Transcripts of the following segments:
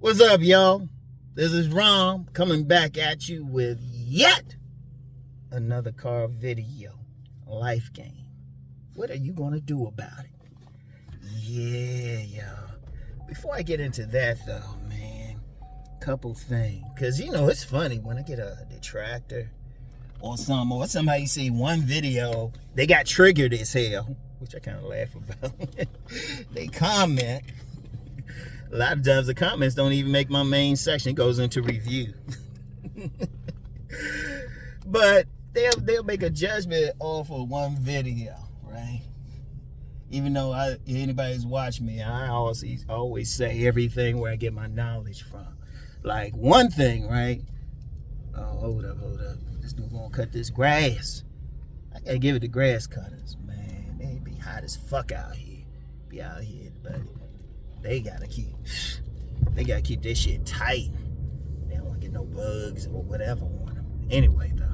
What's up, y'all? This is Rom coming back at you with yet another car video, life game. What are you gonna do about it? Yeah, y'all. Before I get into that, though, man, couple things. Because, it's funny when I get a detractor or somebody see one video, they got triggered as hell, which I kind of laugh about. They comment. A lot of times the comments don't even make my main section. It goes into review. But they'll make a judgment off of one video, right? Even though anybody's watched me, I always say everything where I get my knowledge from. Like one thing, right? Oh, hold up. This dude gonna cut this grass. I gotta give it to grass cutters, man. They be hot as fuck out here. Be out here, but they gotta keep this shit tight. They don't want to get no bugs or whatever on them. Anyway, though,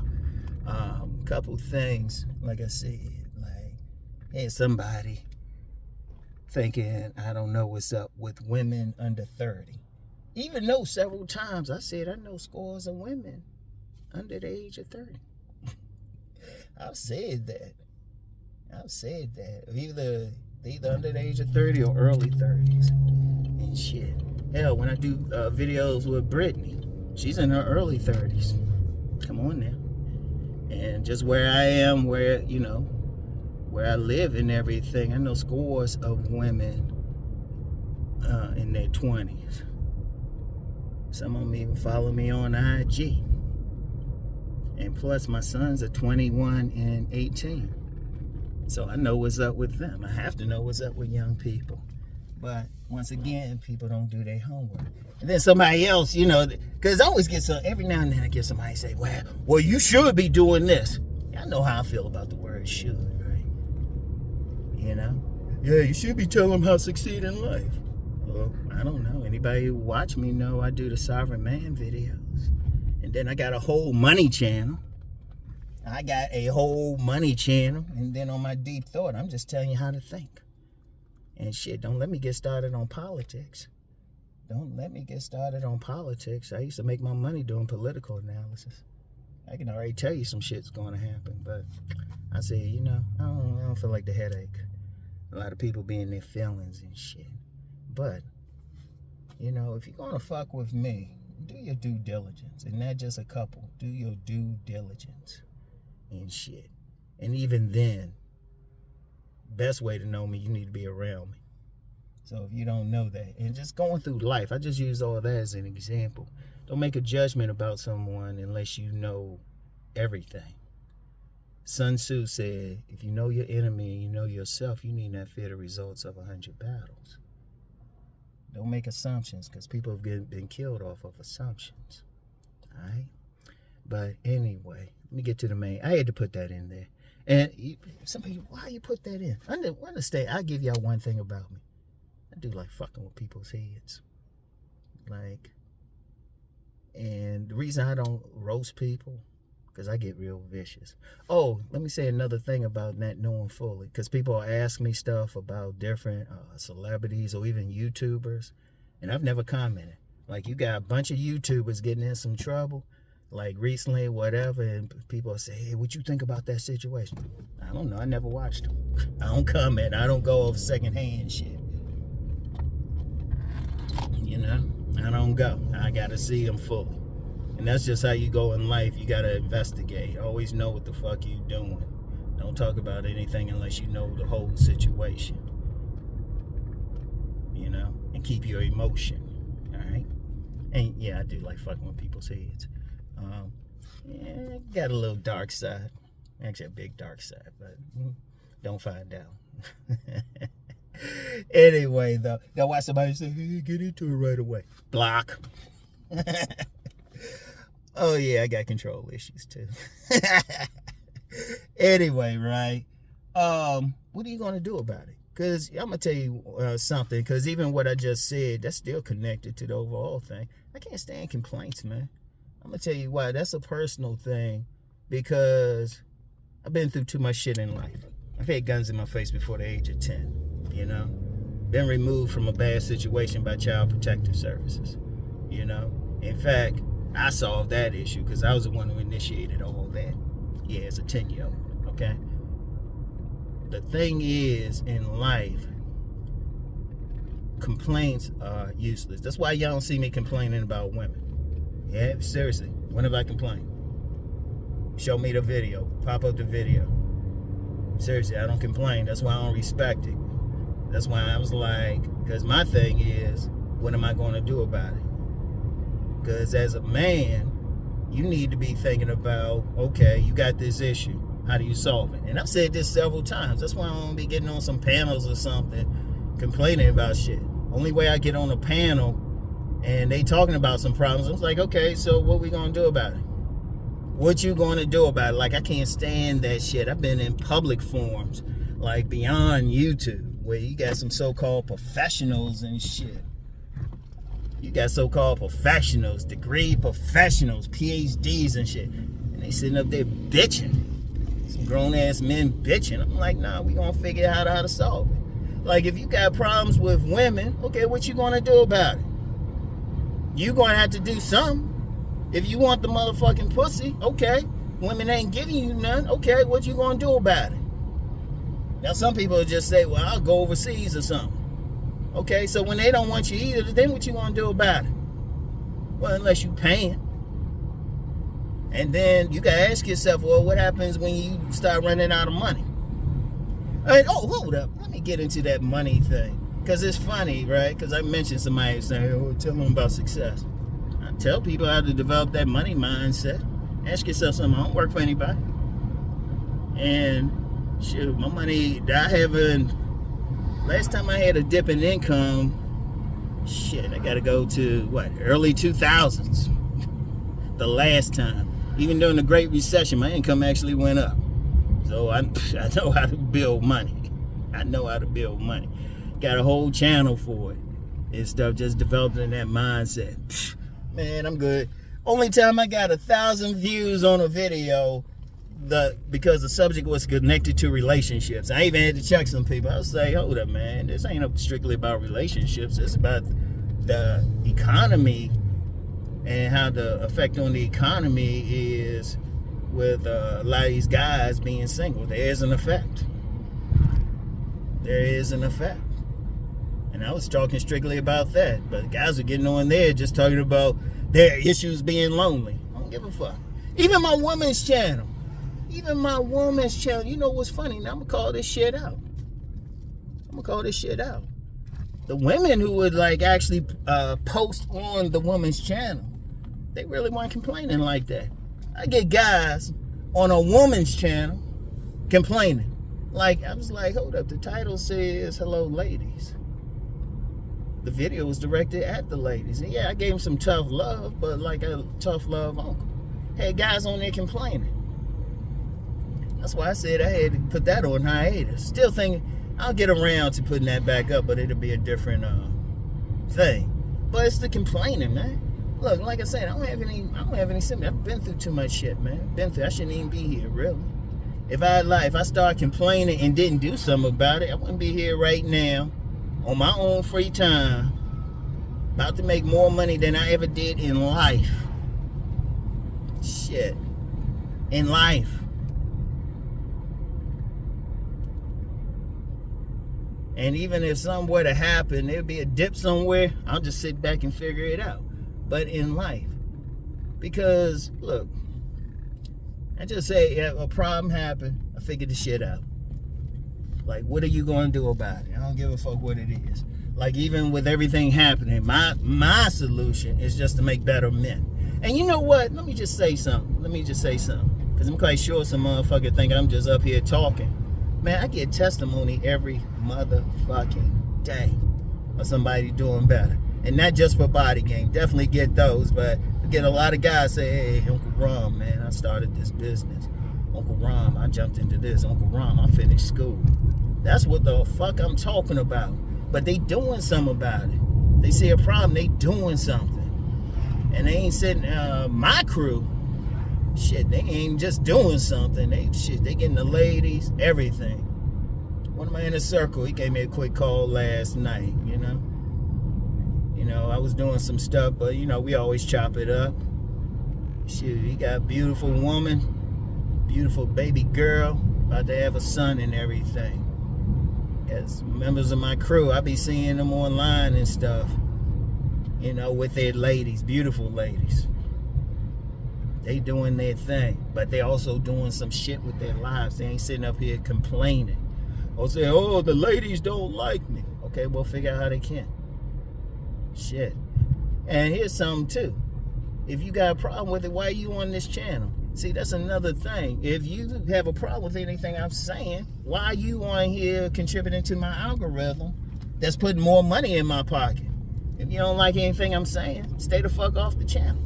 couple things, like I said, like, hey, somebody thinking I don't know what's up with women under 30. Even though several times I said I know scores of women under the age of 30. I've said that. Either under the age of 30 or early 30s and shit. Hell, when I do videos with Brittany, she's in her early 30s. Come on now. And just where I am, where I live and everything, I know scores of women in their 20s. Some of them even follow me on IG. And plus my sons are 21 and 18. So I know what's up with them. I have to know what's up with young people. But once again, people don't do their homework. And then somebody else, because I always get every now and then I get somebody say, well, you should be doing this. I know how I feel about the word should, right? Yeah, you should be telling them how to succeed in life. Well, I don't know. Anybody who watch me know I do the Sovereign Man videos. And then I got a whole money channel. And then on my deep thought, I'm just telling you how to think. And shit, don't let me get started on politics. I used to make my money doing political analysis. I can already tell you some shit's going to happen, but I say, I don't feel like the headache. A lot of people be in their feelings and shit. But, if you're going to fuck with me, do your due diligence. And not just a couple. Do your due diligence and shit. And even then, best way to know me, you need to be around me. So if you don't know that, and just going through life, I just use all that as an example. Don't make a judgment about someone unless you know everything. Sun Tzu said, if you know your enemy and you know yourself, you need not fear the results of 100 battles. Don't make assumptions, because people have been killed off of assumptions. All right? But anyway, let me get to the main. I had to put that in there. And some people, why you put that in? Understand, I'll give y'all one thing about me. I do like fucking with people's heads. And the reason I don't roast people, because I get real vicious. Oh, let me say another thing about not knowing fully, because people ask me stuff about different celebrities or even YouTubers, and I've never commented. Like, you got a bunch of YouTubers getting in some trouble, like recently, whatever, and people say, hey, what you think about that situation? I don't know. I never watched them. I don't comment. I don't go over secondhand shit. I don't go. I got to see them fully. And that's just how you go in life. You got to investigate. Always know what the fuck you doing. Don't talk about anything unless you know the whole situation. And keep your emotion. All right? And yeah, I do like fucking with people's heads. Yeah, got a little dark side. Actually, a big dark side, but don't find out. Anyway, though, now why somebody say, hey, get into it right away? Block. Oh, yeah, I got control issues, too. Anyway, right? What are you going to do about it? Because I'm going to tell you something, because even what I just said, that's still connected to the overall thing. I can't stand complaints, man. I'm going to tell you why. That's a personal thing, because I've been through too much shit in life. I've had guns in my face before the age of 10, Been removed from a bad situation by Child Protective Services. you know. In fact, I solved that issue because I was the one who initiated all that. Yeah, as a 10-year-old, okay? The thing is, in life, complaints are useless. That's why y'all don't see me complaining about women. Yeah, seriously. When have I complained? Show me the video. Pop up the video. Seriously, I don't complain. That's why I don't respect it. That's why I was like, because my thing is, what am I going to do about it? Because as a man, you need to be thinking about, okay, you got this issue. How do you solve it? And I've said this several times. That's why I don't be getting on some panels or something complaining about shit. Only way I get on a panel and they talking about some problems, I was like, okay, so what we going to do about it? What you going to do about it? Like, I can't stand that shit. I've been in public forums, like beyond YouTube, where you got some so-called professionals and shit. You got so-called professionals, degree professionals, PhDs and shit. And they sitting up there bitching. Some grown-ass men bitching. I'm like, nah, we gonna figure out how to solve it. Like, if you got problems with women, okay, what you gonna do about it? You gonna have to do something. If you want the motherfucking pussy, okay. Women ain't giving you none, okay, what you gonna do about it? Now, some people just say, well, I'll go overseas or something. Okay, so when they don't want you either, then what you gonna do about it? Well, unless you paying. And then you gotta ask yourself, well, what happens when you start running out of money? And, oh, hold up, let me get into that money thing. Because it's funny, right? Because I mentioned somebody saying, oh, tell them about success. I tell people how to develop that money mindset. Ask yourself something, I don't work for anybody. And, shoot, my money, I haven't... Last time I had a dip in income, shit, I gotta go to, what, early 2000s. The last time. Even during the Great Recession, my income actually went up. So I know how to build money. I know how to build money. Got a whole channel for it and stuff, just developing that mindset. Man, I'm good. Only time I got 1,000 views on a video, because the subject was connected to relationships. I even had to check some people. I was like, hold up, man. This ain't strictly about relationships. It's about the economy and how the effect on the economy is with a lot of these guys being single. There is an effect. There is an effect. And I was talking strictly about that. But guys are getting on there just talking about their issues being lonely. I don't give a fuck. Even my woman's channel. You know what's funny? Now I'm going to call this shit out. The women who would like actually post on the woman's channel, they really weren't complaining like that. I get guys on a woman's channel complaining. Like, I was like, hold up, the title says, hello, ladies. The video was directed at the ladies. And yeah, I gave them some tough love, but like a tough love uncle. Had guys on there complaining. That's why I said I had to put that on hiatus. Still thinking I'll get around to putting that back up, but it'll be a different thing. But it's the complaining, man. Look, like I said, I don't have any sympathy. I've been through too much shit, man. I shouldn't even be here, really. If I start complaining and didn't do something about it, I wouldn't be here right now on my own free time, about to make more money than I ever did in life. Shit. In life. And even if something were to happen, there'd be a dip somewhere, I'll just sit back and figure it out. But in life. Because, look, I just say, if a problem happened, I figured the shit out. Like, what are you going to do about it? I don't give a fuck what it is. Like, even with everything happening, my solution is just to make better men. And you know what? Let me just say something. Because I'm quite sure some motherfucker think I'm just up here talking. Man, I get testimony every motherfucking day of somebody doing better. And not just for body game. Definitely get those. But I get a lot of guys say, hey, Uncle Rom, man, I started this business. Uncle Rom, I jumped into this. Uncle Rom, I finished school. That's what the fuck I'm talking about. But they doing something about it. They see a problem, they doing something. And they ain't sitting, my crew, shit, they ain't just doing something. They getting the ladies, everything. One of my inner circle, he gave me a quick call last night, you know. You know, I was doing some stuff, but you know, we always chop it up. Shit, he got a beautiful woman, beautiful baby girl, about to have a son and everything. As members of my crew, I be seeing them online and stuff, you know, with their ladies, beautiful ladies. They doing their thing, but they also doing some shit with their lives. They ain't sitting up here complaining or saying, oh, the ladies don't like me. Okay, well, figure out how they can. Shit. And here's something too. If you got a problem with it, why are you on this channel? See, that's another thing. If you have a problem with anything I'm saying, why are you on here contributing to my algorithm that's putting more money in my pocket? If you don't like anything I'm saying, stay the fuck off the channel.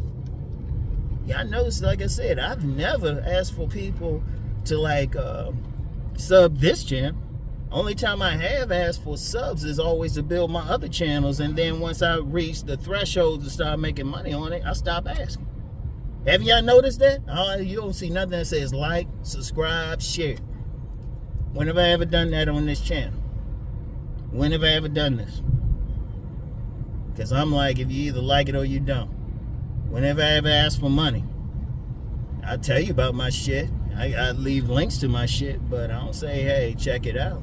Yeah, I noticed, like I said, I've never asked for people to like sub this channel. Only time I have asked for subs is always to build my other channels, and then once I reach the threshold to start making money on it, I stop asking. Have y'all noticed that? Oh, you don't see nothing that says like, subscribe, share. When have I ever done that on this channel? When have I ever done this? Because I'm like, if you either like it or you don't. Whenever I ever ask for money, I tell you about my shit. I leave links to my shit, but I don't say, hey, check it out.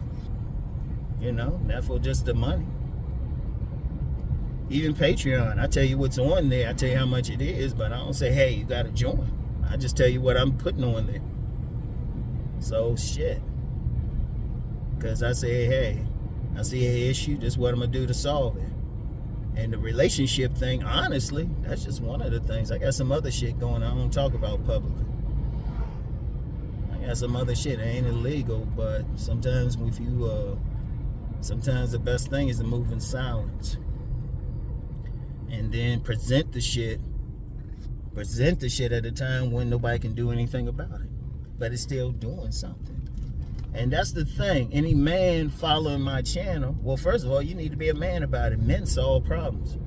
You know, not for just the money. Even Patreon, I tell you what's on there. I tell you how much it is, but I don't say, hey, you got to join. I just tell you what I'm putting on there. So, shit. Because I say, hey, I see an issue. This is what I'm going to do to solve it. And the relationship thing, honestly, that's just one of the things. I got some other shit going on I don't talk about publicly. I got some other shit. It ain't illegal, but sometimes if you, sometimes the best thing is to move in silence. And then present the shit at a time when nobody can do anything about it. But it's still doing something. And that's the thing. Any man following my channel, well, first of all, you need to be a man about it. Men solve problems.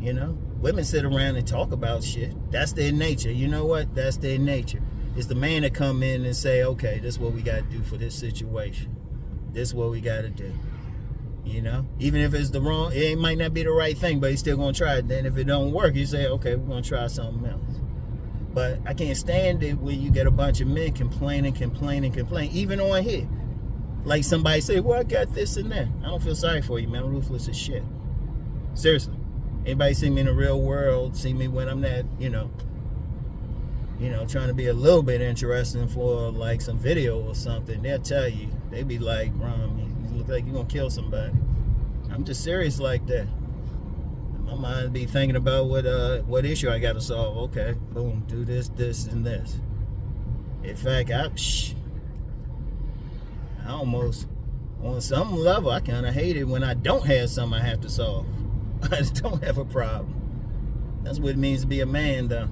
You know? Women sit around and talk about shit. That's their nature. You know what? That's their nature. It's the man to come in and say, okay, this is what we got to do for this situation. This is what we got to do. You know? Even if it's the wrong, it might not be the right thing, but he's still going to try it. Then if it don't work, you say, okay, we're going to try something else. But I can't stand it when you get a bunch of men complaining, even on here. Like somebody say, well, I got this and that. I don't feel sorry for you, man. I'm ruthless as shit. Seriously. Anybody see me in the real world, see me when I'm not, you know, trying to be a little bit interesting for like some video or something, they'll tell you. They be like, Rom, you look like you're going to kill somebody. I'm just serious like that. My mind be thinking about what issue I got to solve. Okay, boom, do this, this, and this. In fact, I almost, on some level, I kind of hate it when I don't have something I have to solve. I just don't have a problem. That's what it means to be a man, though.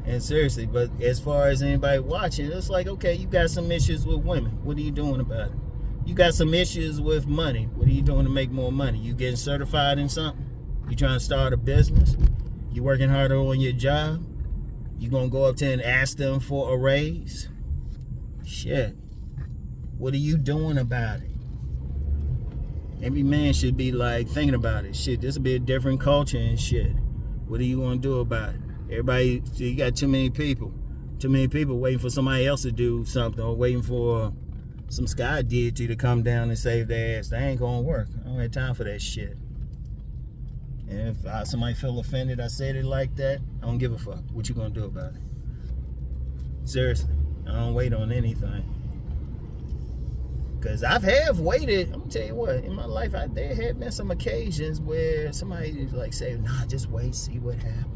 And seriously, but as far as anybody watching, it's like, okay, you got some issues with women. What are you doing about it? You got some issues with money. What are you doing to make more money? You getting certified in something? You trying to start a business? You working harder on your job? You gonna go up there and ask them for a raise? Shit. What are you doing about it? Every man should be like thinking about it. Shit, this will be a different culture and shit. What are you gonna do about it? Everybody, you got too many people waiting for somebody else to do something, or waiting for some sky deity to come down and save their ass. That ain't gonna work. I don't have time for that shit. And if somebody feel offended I said it like that, I don't give a fuck. What you gonna do about it? Seriously, I don't wait on anything. Because I have waited. I'm gonna tell you what, in my life, there have been some occasions where somebody like say, nah, just wait, see what happens.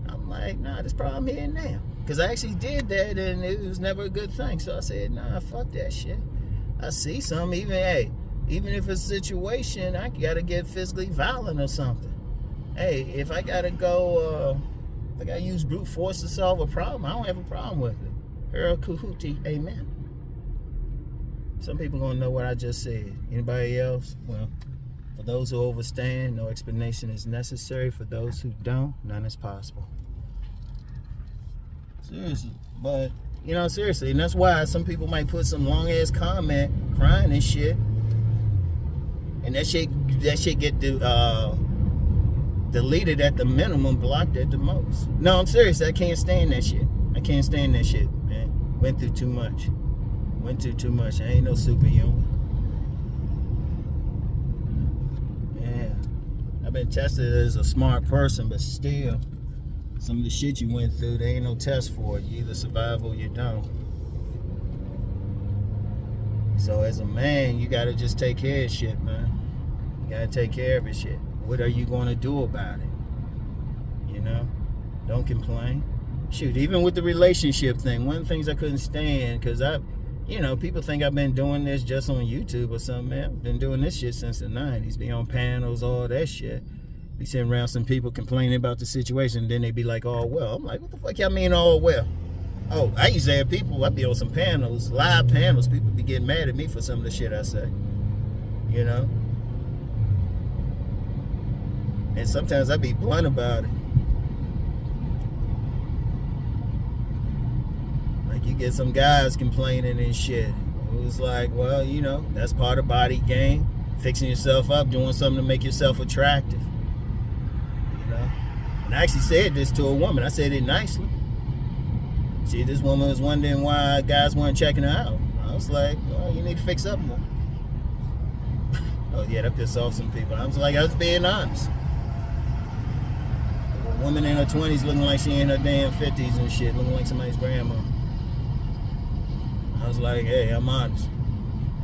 I'm like, nah, this problem here and now. Because I actually did that and it was never a good thing. So I said, nah, fuck that shit. I see something, even if it's a situation, I gotta get physically violent or something. Hey, if I gotta go, if I gotta use brute force to solve a problem, I don't have a problem with it. Hero Kuhuti, amen. Some people gonna know what I just said. Anybody else? Well, for those who understand, no explanation is necessary. For those who don't, none is possible. Seriously, but you know, seriously, and that's why some people might put some long ass comment crying and shit, and that shit get deleted at the minimum, blocked at the most. No, I'm serious. I can't stand that shit. I can't stand that shit, man. Went through too much. Went through too much. I ain't no superhuman. Yeah. I've been tested as a smart person, but still, some of the shit you went through, there ain't no test for it. You either survive or you don't. So as a man, you gotta just take care of shit, man. You gotta take care of it shit. What are you gonna do about it? You know? Don't complain. Shoot, even with the relationship thing, one of the things I couldn't stand, because people think I've been doing this just on YouTube or something, man. I've been doing this shit since the 90s. Be on panels, all that shit. Be sitting around some people complaining about the situation, then they be like, oh, well. I'm like, what the fuck y'all mean, oh, well? Oh, I used to have people, I'd be on some panels, live panels, people be getting mad at me for some of the shit I say. You know? And sometimes I be blunt about it. Like you get some guys complaining and shit. It was like, well, that's part of body game. Fixing yourself up, doing something to make yourself attractive. You know? And I actually said this to a woman. I said it nicely. See, this woman was wondering why guys weren't checking her out. I was like, well, you need to fix up more. Oh, yeah, that pissed off some people. I was being honest. A woman in her 20s looking like she in her damn 50s and shit, looking like somebody's grandma. I was like, hey, I'm honest.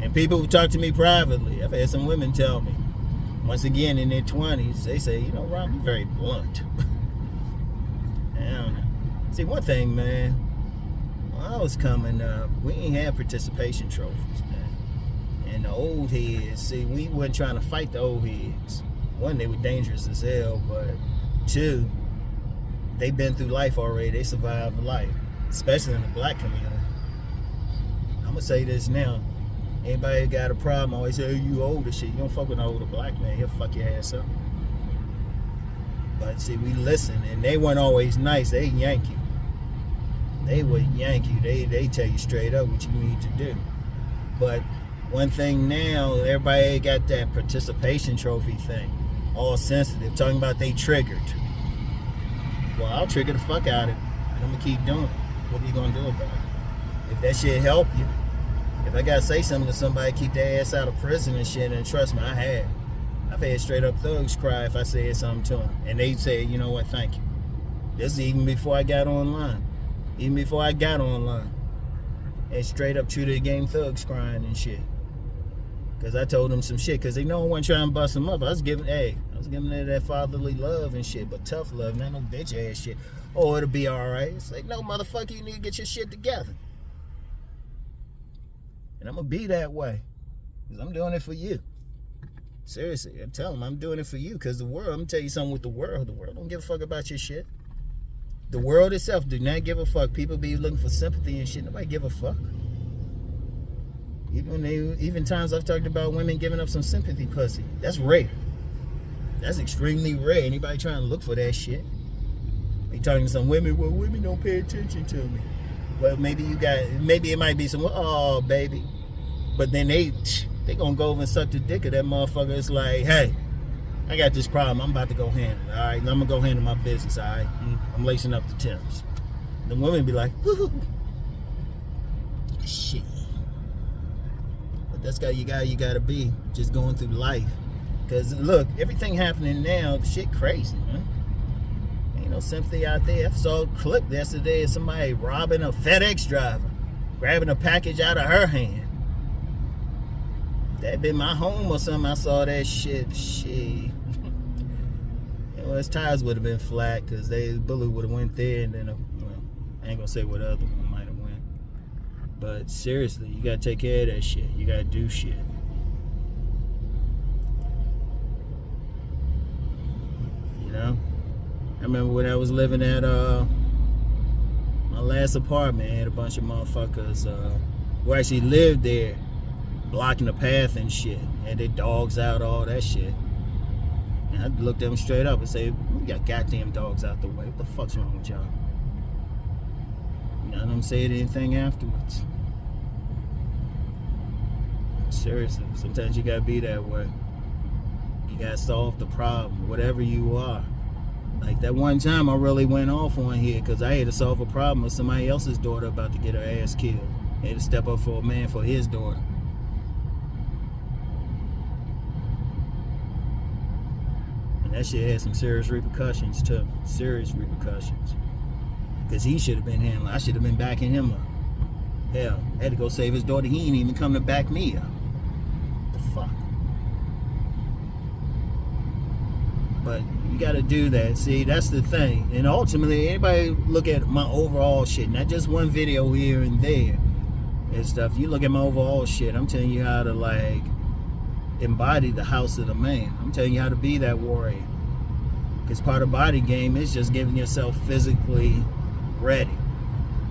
And people who talk to me privately, I've had some women tell me, once again, in their 20s, they say, Rom, you're very blunt. I don't know. See, one thing, man, when I was coming up, we ain't had participation trophies, man. And the old heads, see, we wasn't trying to fight the old heads. One, they were dangerous as hell, but two, they been through life already. They survived life, especially in the black community. I'm gonna say this now. Anybody got a problem, always say, hey, you old as shit. You don't fuck with an older black man, he'll fuck your ass up. But see, we listen, and they weren't always nice. They yank you. They would yank you. They tell you straight up what you need to do. But one thing now, everybody got that participation trophy thing, all sensitive, talking about they triggered. Well, I'll trigger the fuck out of it, and I'm gonna keep doing it. What are you gonna do about it? If that shit help you, if I gotta say something to somebody, keep their ass out of prison and shit, and trust me, I've had straight up thugs cry if I said something to them. And they say, you know what, thank you. This is even before I got online. Even before I got online. And straight up true to the game thugs crying and shit. Because I told them some shit. Because they know I wasn't trying to bust them up. I was giving them that fatherly love and shit. But tough love, not no bitch ass shit. Oh, it'll be alright. It's like, no, motherfucker, you need to get your shit together. And I'm going to be that way. Because I'm doing it for you. Seriously, I tell them I'm doing it for you. Because the world, I'm going to tell you something with the world don't give a fuck about your shit. The world itself do not give a fuck. People be looking for sympathy and shit. Nobody give a fuck. Even times I've talked about women giving up some sympathy pussy. That's rare. That's extremely rare. Anybody trying to look for that shit? They talking to some women, well, women don't pay attention to me. Well, maybe it might be some, oh, baby. But then they gonna go over and suck the dick of that motherfucker. It's like, hey, I got this problem. I'm about to go handle it. All right, I'm gonna go handle my business. All right, I'm lacing up the Timbs. The women be like, woo, shit. But that's how you gotta be just going through life. Cause look, everything happening now, the shit crazy, man. Ain't no sympathy out there. I saw a clip yesterday of somebody robbing a FedEx driver, grabbing a package out of her hand. That been my home or something. I saw that shit. Well, his tires would have been flat because the bullet would have went there, and then I ain't gonna say what other one might have went. But seriously, you gotta take care of that shit. You gotta do shit. You know? I remember when I was living at my last apartment, I had a bunch of motherfuckers who actually lived there, blocking the path and shit. Had their dogs out, all that shit. And I'd look them straight up and say, we got goddamn dogs out the way. What the fuck's wrong with y'all? None of them said anything afterwards. Seriously, sometimes you gotta be that way. You gotta solve the problem, whatever you are. Like that one time I really went off on here because I had to solve a problem with somebody else's daughter about to get her ass killed. I had to step up for a man for his daughter. And that shit had some serious repercussions too. Serious repercussions. Because he should have been handling. I should have been backing him up. Hell, I had to go save his daughter. He ain't even come to back me up. What the fuck? But you gotta do that. See, that's the thing. And ultimately, anybody look at my overall shit, not just one video here and there and stuff. You look at my overall shit, I'm telling you how to like embody the house of the man. I'm telling you how to be that warrior. Because part of the body game is just getting yourself physically ready.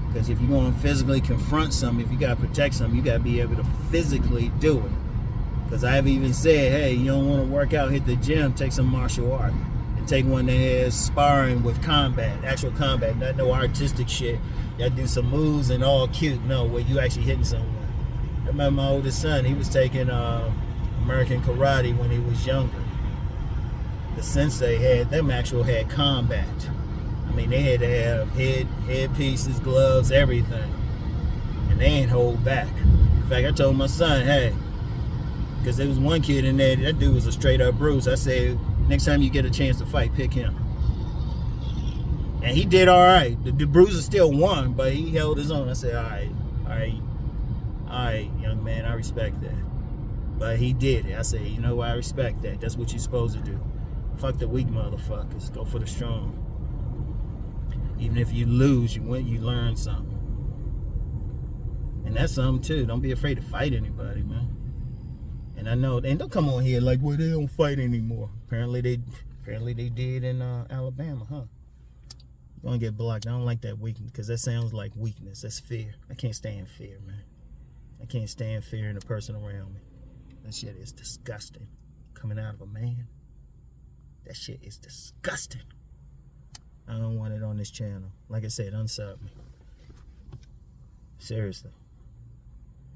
Because if you're going to physically confront something, if you got to protect something, you got to be able to physically do it. Because I've even said, hey, you don't want to work out, hit the gym, take some martial art. And take one that has sparring with combat, actual combat, not no artistic shit. You got to do some moves and all cute. No, where you actually hitting someone. I remember my oldest son, he was taking American karate when he was younger. The sensei had combat. I mean, they had to have headpieces, gloves, everything. And they ain't hold back. In fact, I told my son, hey, because there was one kid in there, that dude was a straight up bruise. I said, next time you get a chance to fight, pick him. And he did all right. The bruiser still won, but he held his own. I said, all right, young man, I respect that. But he did it. I said, you know what, I respect that. That's what you're supposed to do. Fuck the weak motherfuckers. Go for the strong. Even if you lose, you win, you learn something. And that's something too. Don't be afraid to fight anybody, man. And I know, and don't come on here like, well, they don't fight anymore. Apparently they did in Alabama, huh? You're gonna get blocked. I don't like that weakness because that sounds like weakness. That's fear. I can't stand fear, man. I can't stand fear in the person around me. That shit is disgusting. Coming out of a man. That shit is disgusting. I don't want it on this channel. Like I said, unsub me. Seriously.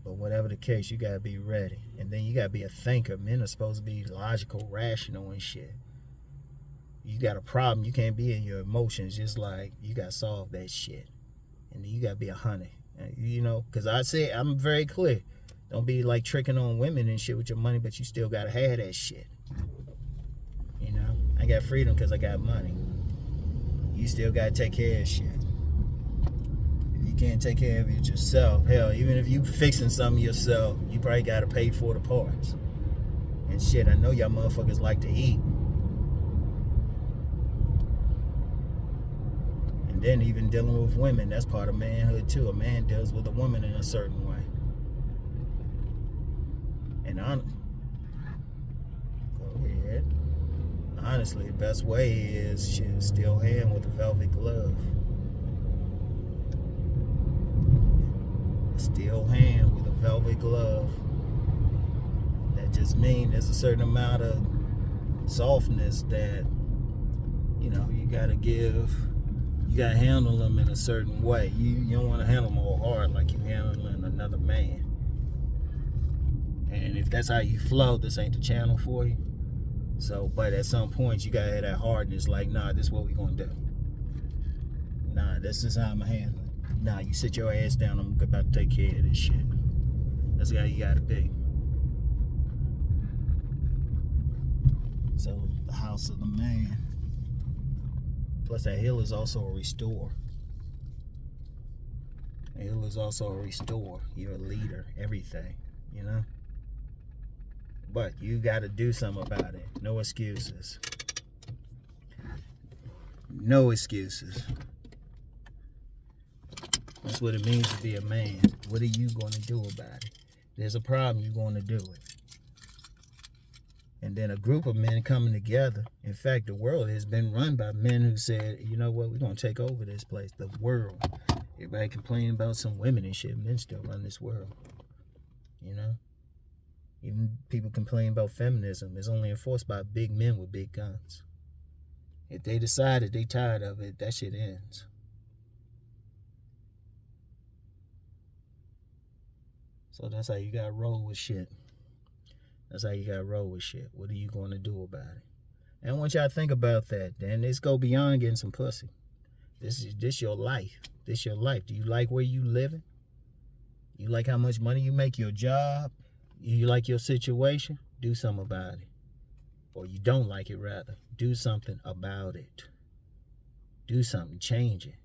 But whatever the case, you gotta be ready. And then you gotta be a thinker. Men are supposed to be logical, rational and shit. You got a problem, you can't be in your emotions. Just like, you gotta solve that shit. And then you gotta be a honey. You know, because I say, I'm very clear. Don't be like tricking on women and shit with your money, but you still gotta have that shit. You know, I got freedom because I got money. You still gotta take care of shit. If you can't take care of it yourself, hell, even if you fixing something yourself, you probably gotta pay for the parts. And shit, I know y'all motherfuckers like to eat. And then even dealing with women, that's part of manhood too. A man deals with a woman in a certain way. And go ahead. Honestly, the best way is shit, steel hand with a velvet glove. A steel hand with a velvet glove. That just means there's a certain amount of softness that, you know, you gotta give. You gotta handle them in a certain way. You don't want to handle them all hard like you handling another man. And if that's how you flow, this ain't the channel for you. So, but at some point, you gotta have that hardness, like, nah, this is what we gonna do. Nah, this is how I'm gonna handle it. Nah, you sit your ass down, I'm about to take care of this shit. That's how you gotta be. So, the house of the man. Plus, that hill is also a restore. The hill is also a restore. You're a leader, everything, you know? But you got to do something about it. No excuses. No excuses. That's what it means to be a man. What are you going to do about it? There's a problem, you're going to do it. And then a group of men coming together. In fact, the world has been run by men who said, you know what, we're going to take over this place. The world. Everybody complaining about some women and shit. Men still run this world. You know? Even people complain about feminism. It's only enforced by big men with big guns. If they decided they tired of it, that shit ends. So that's how you gotta roll with shit. That's how you gotta roll with shit. What are you gonna do about it? And I want y'all to think about that. Then let's go beyond getting some pussy. This your life. This your life. Do you like where you living? You like how much money you make, your job? You like your situation? Do something about it. Or you don't like it, rather. Do something about it. Do something. Change it.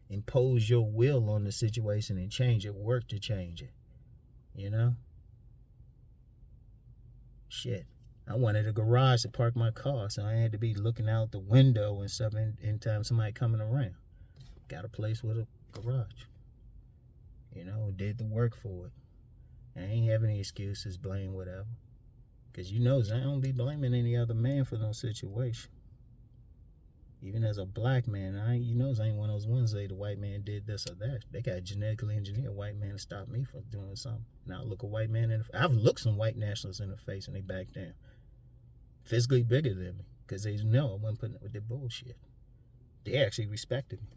Impose your will on the situation and change it. Work to change it. You know? Shit. I wanted a garage to park my car, so I had to be looking out the window and stuff in time somebody coming around. Got a place with a garage. You know, did the work for it. I ain't have any excuses, blame whatever. Because you know, I don't be blaming any other man for no situation. Even as a black man, I ain't one of those ones that say the white man did this or that. They got genetically engineered a white man to stop me from doing something. And I'll look a white man in the face. I've looked some white nationalists in the face and they back down. Physically bigger than me. Because they know I wasn't putting up with their bullshit. They actually respected me.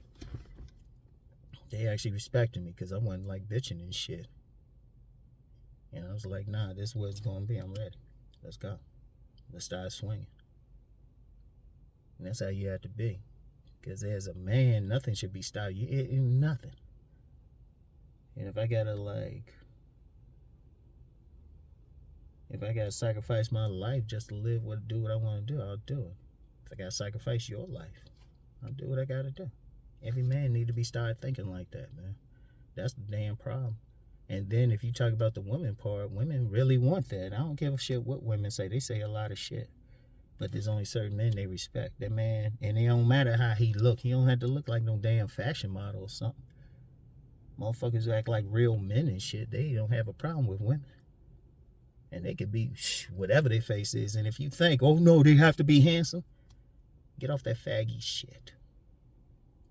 They actually respected me because I wasn't like bitching and shit. And I was like, nah, this is what it's going to be. I'm ready. Let's go. Let's start swinging. And that's how you have to be. Because as a man, nothing should be stopped. Nothing. And if I gotta sacrifice my life just to do what I want to do, I'll do it. If I gotta sacrifice your life, I'll do what I gotta do. Every man need to be started thinking like that, man. That's the damn problem. And then if you talk about the women part, women really want that. I don't give a shit what women say. They say a lot of shit. But there's only certain men they respect. That man, and it don't matter how he look. He don't have to look like no damn fashion model or something. Motherfuckers who act like real men and shit, they don't have a problem with women. And they could be whatever their face is. And if you think, oh no, they have to be handsome, get off that faggy shit.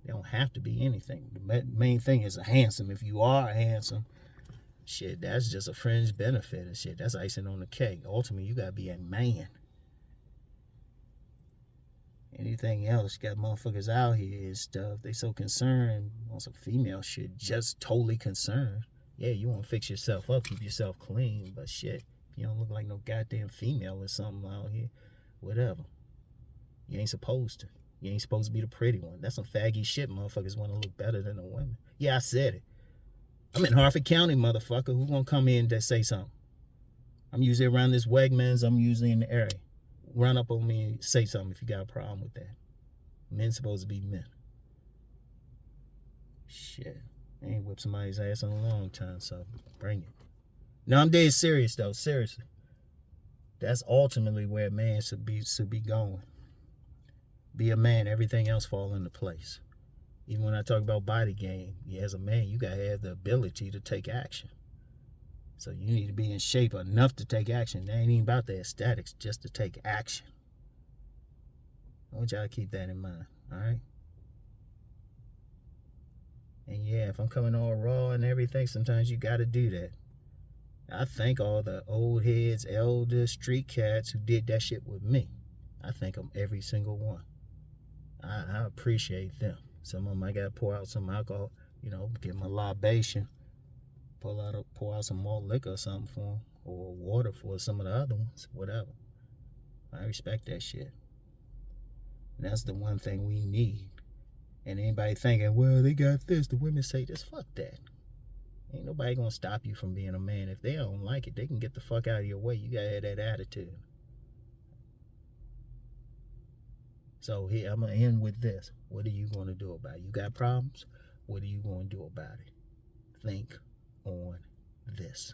They don't have to be anything. The main thing is a handsome. If you are handsome, shit, that's just a fringe benefit and shit. That's icing on the cake. Ultimately, you gotta be a man. Anything else, got motherfuckers out here and stuff. They so concerned on some female shit, just totally concerned. Yeah, you want to fix yourself up, keep yourself clean, but shit, you don't look like no goddamn female or something out here. Whatever. You ain't supposed to. You ain't supposed to be the pretty one. That's some faggy shit. Motherfuckers want to look better than the women. Yeah, I said it. I'm in Harford County, motherfucker. Who gonna come in to say something? I'm usually around this Wegmans. I'm usually in the area. Run up on me and say something if you got a problem with that. Men's supposed to be men. Shit. I ain't whipped somebody's ass in a long time, so bring it. No, I'm dead serious, though. Seriously. That's ultimately where a man should be going. Be a man. Everything else fall into place. Even when I talk about body game, as a man, you got to have the ability to take action. So you need to be in shape enough to take action. That ain't even about the aesthetics, just to take action. I want y'all to keep that in mind, all right? And yeah, if I'm coming all raw and everything, sometimes you got to do that. I thank all the old heads, elders, street cats who did that shit with me. I thank them, every single one. I appreciate them. Some of them I got to pour out some alcohol, give them a libation. Pour out some more liquor or something for them, or water for some of the other ones, whatever. I respect that shit. And that's the one thing we need. And anybody thinking, well, they got this, the women say this, fuck that. Ain't nobody gonna stop you from being a man. If they don't like it, they can get the fuck out of your way. You gotta have that attitude. So here, I'm gonna end with this. What are you gonna do about it? You got problems? What are you gonna do about it? Think on this.